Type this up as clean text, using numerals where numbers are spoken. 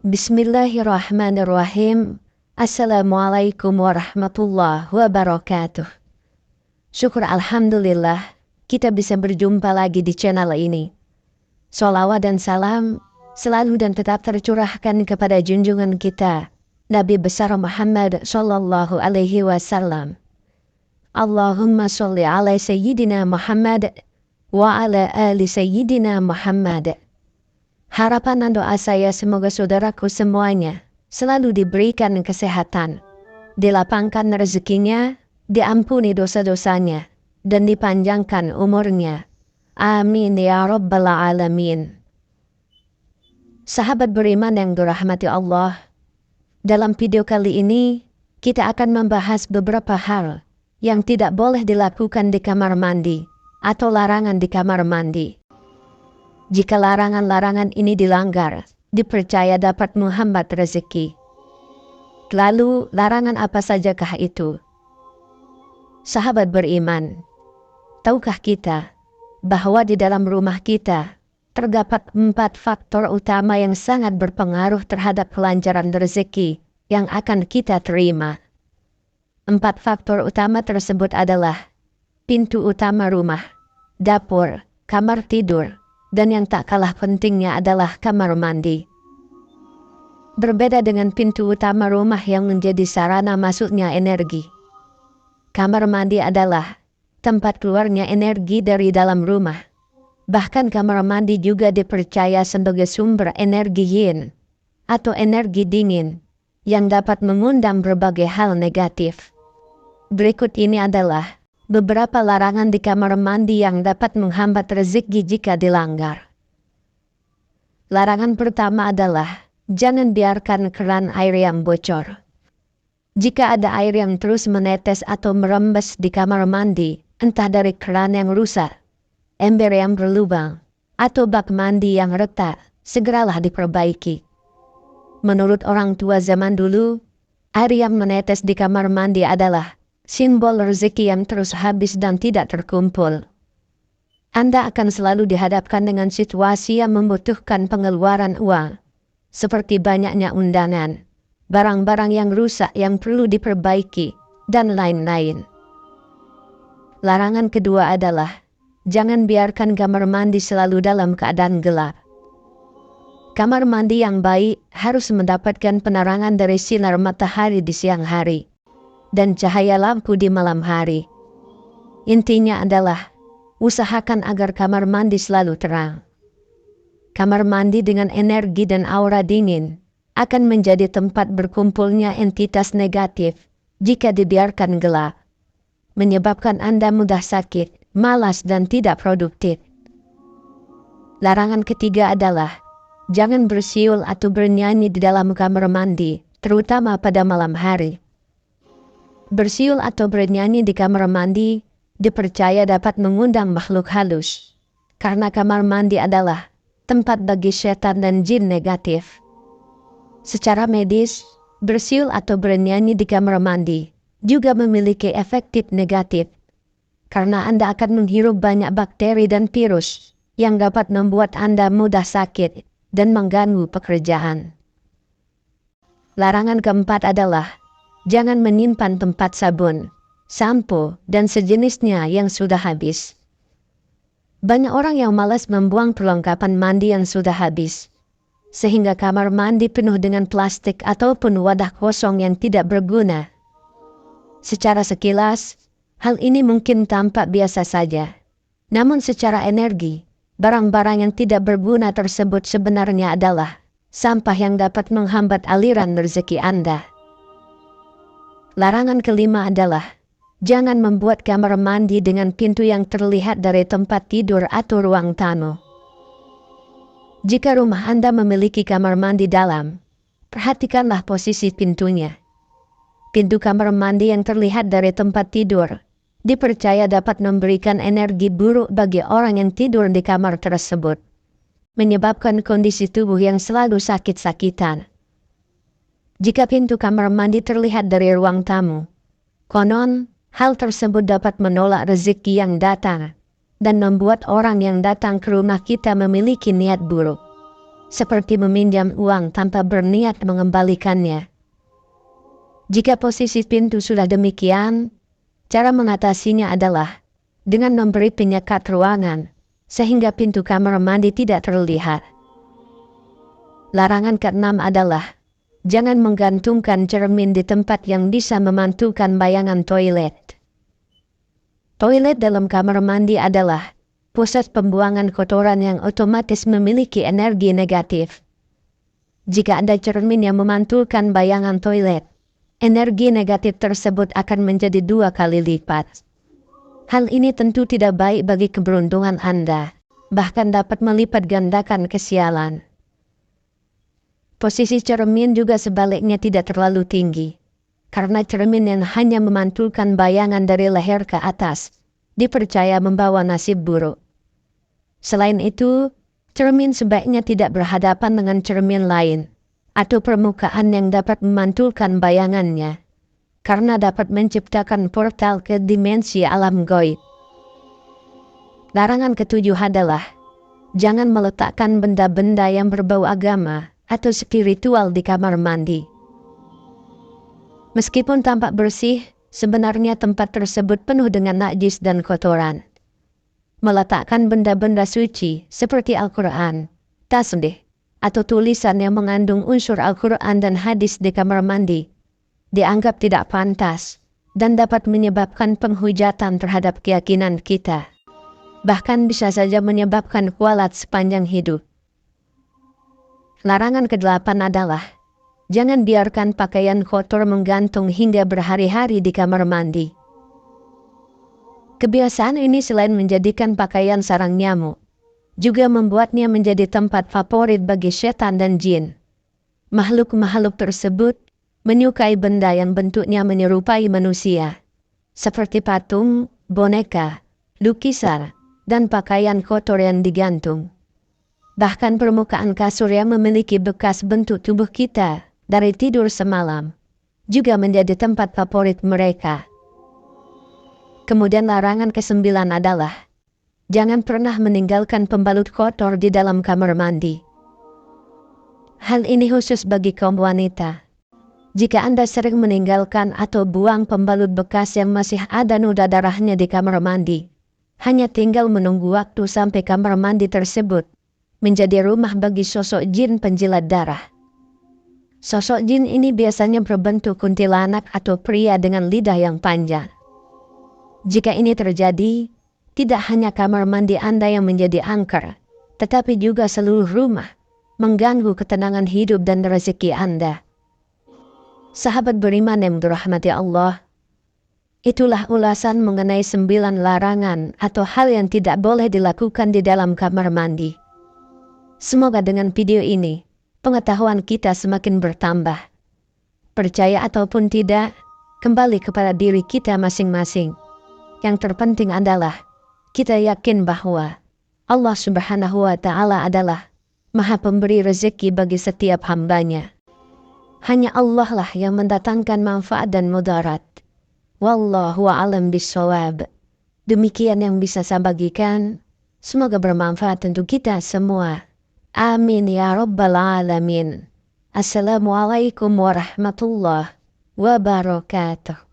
Bismillahirrahmanirrahim. Assalamualaikum warahmatullahi wabarakatuh. Syukur alhamdulillah kita bisa berjumpa lagi di channel ini. Sholawat dan salam selalu dan tetap tercurahkan kepada junjungan kita Nabi besar Muhammad sallallahu alaihi wasallam. Allahumma sholli ala sayyidina Muhammad wa ala ali sayyidina Muhammad. Harapan dan doa saya semoga saudaraku semuanya selalu diberikan kesehatan, dilapangkan rezekinya, diampuni dosa-dosanya, dan dipanjangkan umurnya. Amin ya rabbal alamin. Sahabat beriman yang dirahmati Allah, dalam video kali ini kita akan membahas beberapa hal yang tidak boleh dilakukan di kamar mandi atau larangan di kamar mandi. Jika larangan-larangan ini dilanggar, dipercaya dapat menghambat rezeki. Lalu, larangan apa sajakah itu? Sahabat beriman, tahukah kita bahwa di dalam rumah kita terdapat 4 faktor utama yang sangat berpengaruh terhadap kelancaran rezeki yang akan kita terima? 4 faktor utama tersebut adalah pintu utama rumah, dapur, kamar tidur, dan yang tak kalah pentingnya adalah kamar mandi. Berbeda dengan pintu utama rumah yang menjadi sarana masuknya energi, kamar mandi adalah tempat keluarnya energi dari dalam rumah. Bahkan kamar mandi juga dipercaya sebagai sumber energi yin atau energi dingin yang dapat mengundang berbagai hal negatif. Berikut ini adalah beberapa larangan di kamar mandi yang dapat menghambat rezeki jika dilanggar. Larangan pertama adalah jangan biarkan keran air yang bocor. Jika ada air yang terus menetes atau merembes di kamar mandi, entah dari keran yang rusak, ember yang berlubang, atau bak mandi yang retak, segeralah diperbaiki. Menurut orang tua zaman dulu, air yang menetes di kamar mandi adalah simbol rezeki yang terus habis dan tidak terkumpul. Anda akan selalu dihadapkan dengan situasi yang membutuhkan pengeluaran uang, seperti banyaknya undangan, barang-barang yang rusak yang perlu diperbaiki, dan lain-lain. Larangan kedua adalah jangan biarkan kamar mandi selalu dalam keadaan gelap. Kamar mandi yang baik harus mendapatkan penerangan dari sinar matahari di siang hari dan cahaya lampu di malam hari. Intinya adalah usahakan agar kamar mandi selalu terang. Kamar mandi dengan energi dan aura dingin akan menjadi tempat berkumpulnya entitas negatif jika dibiarkan gelap, menyebabkan Anda mudah sakit, malas dan tidak produktif. Larangan ketiga adalah jangan bersiul atau bernyanyi di dalam kamar mandi, terutama pada malam hari. Bersiul atau bernyanyi di kamar mandi dipercaya dapat mengundang makhluk halus, karena kamar mandi adalah tempat bagi setan dan jin negatif. Secara medis, bersiul atau bernyanyi di kamar mandi juga memiliki efek negatif, karena Anda akan menghirup banyak bakteri dan virus yang dapat membuat Anda mudah sakit dan mengganggu pekerjaan. Larangan keempat adalah jangan menyimpan tempat sabun, sampo, dan sejenisnya yang sudah habis. Banyak orang yang malas membuang perlengkapan mandi yang sudah habis, sehingga kamar mandi penuh dengan plastik ataupun wadah kosong yang tidak berguna. Secara sekilas, hal ini mungkin tampak biasa saja. Namun secara energi, barang-barang yang tidak berguna tersebut sebenarnya adalah sampah yang dapat menghambat aliran rezeki Anda. Larangan kelima adalah jangan membuat kamar mandi dengan pintu yang terlihat dari tempat tidur atau ruang tamu. Jika rumah Anda memiliki kamar mandi dalam, perhatikanlah posisi pintunya. Pintu kamar mandi yang terlihat dari tempat tidur dipercaya dapat memberikan energi buruk bagi orang yang tidur di kamar tersebut, menyebabkan kondisi tubuh yang selalu sakit-sakitan. Jika pintu kamar mandi terlihat dari ruang tamu, konon hal tersebut dapat menolak rezeki yang datang dan membuat orang yang datang ke rumah kita memiliki niat buruk, seperti meminjam uang tanpa berniat mengembalikannya. Jika posisi pintu sudah demikian, cara mengatasinya adalah dengan memberi penyekat ruangan, sehingga pintu kamar mandi tidak terlihat. Larangan ke-6 adalah, jangan menggantungkan cermin di tempat yang bisa memantulkan bayangan toilet. Toilet dalam kamar mandi adalah pusat pembuangan kotoran yang otomatis memiliki energi negatif. Jika ada cermin yang memantulkan bayangan toilet, energi negatif tersebut akan menjadi 2 kali lipat. Hal ini tentu tidak baik bagi keberuntungan Anda, bahkan dapat melipat gandakan kesialan. Posisi cermin juga sebaliknya tidak terlalu tinggi, karena cermin yang hanya memantulkan bayangan dari leher ke atas dipercaya membawa nasib buruk. Selain itu, cermin sebaiknya tidak berhadapan dengan cermin lain atau permukaan yang dapat memantulkan bayangannya, karena dapat menciptakan portal ke dimensi alam gaib. Larangan ke-7 adalah, jangan meletakkan benda-benda yang berbau agama atau spiritual di kamar mandi. Meskipun tampak bersih, sebenarnya tempat tersebut penuh dengan najis dan kotoran. Meletakkan benda-benda suci seperti Al-Quran, tasbih, atau tulisan yang mengandung unsur Al-Quran dan hadis di kamar mandi dianggap tidak pantas dan dapat menyebabkan penghujatan terhadap keyakinan kita. Bahkan bisa saja menyebabkan kualat sepanjang hidup. Larangan ke-8 adalah, jangan biarkan pakaian kotor menggantung hingga berhari-hari di kamar mandi. Kebiasaan ini selain menjadikan pakaian sarang nyamuk, juga membuatnya menjadi tempat favorit bagi setan dan jin. Makhluk-makhluk tersebut menyukai benda yang bentuknya menyerupai manusia, seperti patung, boneka, lukisan, dan pakaian kotor yang digantung. Bahkan permukaan kasur yang memiliki bekas bentuk tubuh kita dari tidur semalam juga menjadi tempat favorit mereka. Kemudian larangan ke-9 adalah, jangan pernah meninggalkan pembalut kotor di dalam kamar mandi. Hal ini khusus bagi kaum wanita. Jika Anda sering meninggalkan atau buang pembalut bekas yang masih ada noda darahnya di kamar mandi, hanya tinggal menunggu waktu sampai kamar mandi tersebut menjadi rumah bagi sosok jin penjilat darah. Sosok jin ini biasanya berbentuk kuntilanak atau pria dengan lidah yang panjang. Jika ini terjadi, tidak hanya kamar mandi Anda yang menjadi angker, tetapi juga seluruh rumah, mengganggu ketenangan hidup dan rezeki Anda. Sahabat beriman yang dirahmati Allah, itulah ulasan mengenai 9 larangan atau hal yang tidak boleh dilakukan di dalam kamar mandi. Semoga dengan video ini, pengetahuan kita semakin bertambah. Percaya ataupun tidak, kembali kepada diri kita masing-masing. Yang terpenting adalah, kita yakin bahwa Allah Subhanahu wa Ta'ala adalah Maha Pemberi rezeki bagi setiap hambanya. Hanya Allah lah yang mendatangkan manfaat dan mudarat. Wallahu a'lam bishawab. Demikian yang bisa saya bagikan. Semoga bermanfaat untuk kita semua. Amin ya rabbal alamin. Assalamualaikum warahmatullahi wabarakatuh.